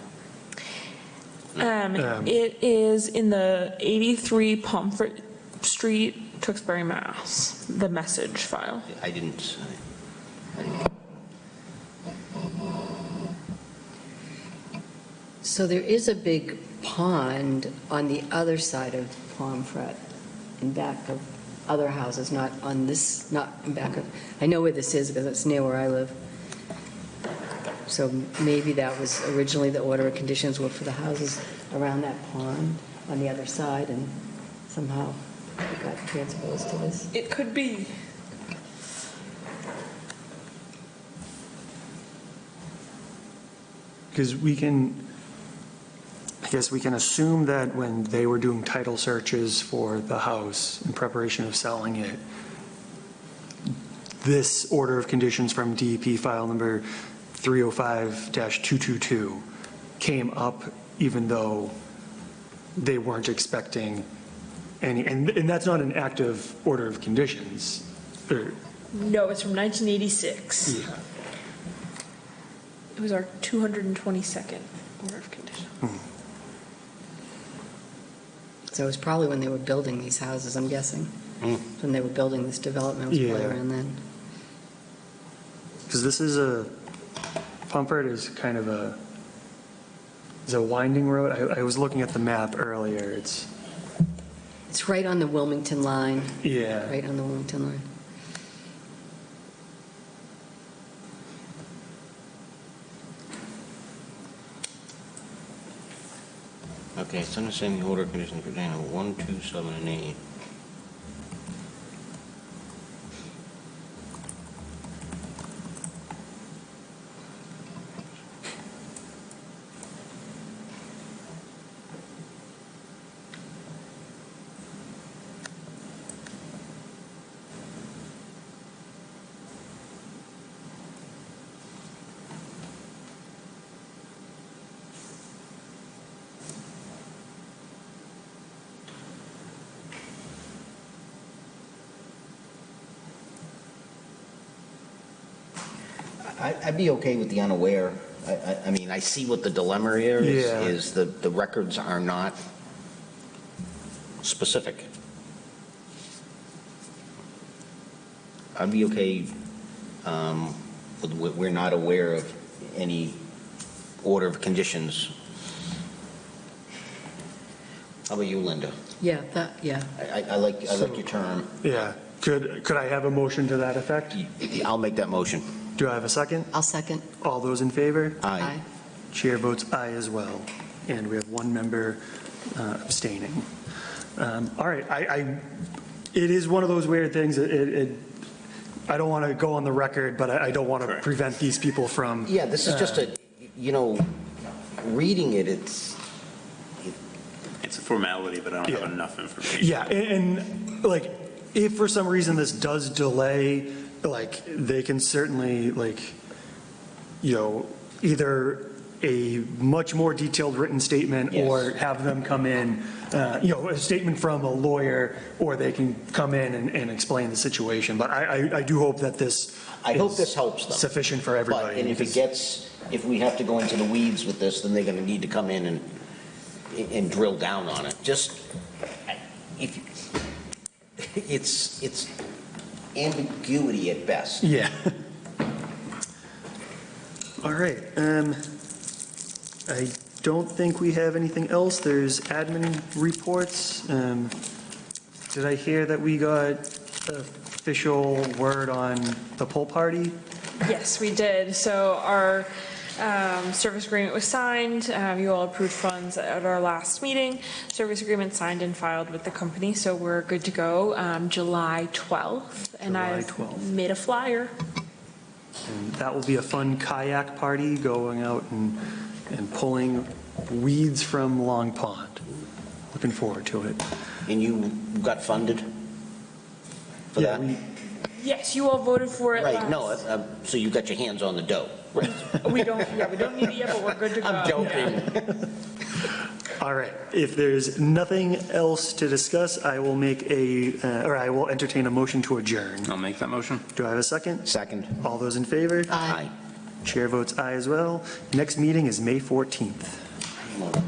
It is in the 83 Pomfret Street, Tewksbury, Mass. The message file. I didn't. So there is a big pond on the other side of Pomfret, in back of other houses, not on this, not in back of, I know where this is because it's near where I live. So maybe that was originally the order of conditions were for the houses around that pond on the other side, and somehow it got transposed to this. It could be. Because I guess we can assume that when they were doing title searches for the house in preparation of selling it, this order of conditions from DEP file number 305-222 came up even though they weren't expecting any, and that's not an active order of conditions. No, it's from 1986. Yeah. It was our 222nd order of condition. So it was probably when they were building these houses, I'm guessing. When they were building this development, it was probably around then. Because this is Pomfret is kind of a winding road. I was looking at the map earlier. It's right on the Wilmington line. Yeah. Right on the Wilmington line. Okay, it's understanding the order of conditions pertaining to 1, 2, 7, and 8. I'd be okay with the unaware. I mean, I see what the dilemma here is, Yeah. is the records are not specific. I'd be okay with we're not aware of any order of conditions. How about you, Linda? Yeah, I like your term. Yeah. Could I have a motion to that effect? I'll make that motion. Do I have a second? I'll second. All those in favor? Aye. Chair votes aye as well. And we have one member abstaining. All right, it is one of those weird things. I don't want to go on the record, but I don't want to Correct. prevent these people from. Yeah, this is just reading it, it's, It's a formality, but I don't Yeah. have enough information. Yeah, and like, if for some reason this does delay, like, they can certainly, like, either a much more detailed written statement or Yes. have them come in, a statement from a lawyer, or they can come in and explain the situation. But I do hope that this. I hope is this helps them. Sufficient for everybody. But, and because- if we have to go into the weeds with this, then they're going to need to come in and drill down on it. Just, it's ambiguity at best. Yeah. All right. I don't think we have anything else. There's admin reports. Did I hear that we got official word on the pool party? Yes, we did. So our service agreement was signed. You all approved funds at our last meeting. Service agreement signed and filed with the company, so we're good to go. July 12th. And July I've 12th. made a flyer. And that will be a fun kayak party, going out and pulling weeds from Long Pond. Looking forward to it. And you got funded for Yeah, that? Yes, you all voted for it Right, last. no, so you got your hands on the dough. Right. We don't need it yet, but we're good to go. I'm joking. All right. If there's nothing else to discuss, I will I will entertain a motion to adjourn. I'll make that motion. Do I have a second? Second. All those in favor? Aye. Chair votes aye as well. Next meeting is May 14th. Aye.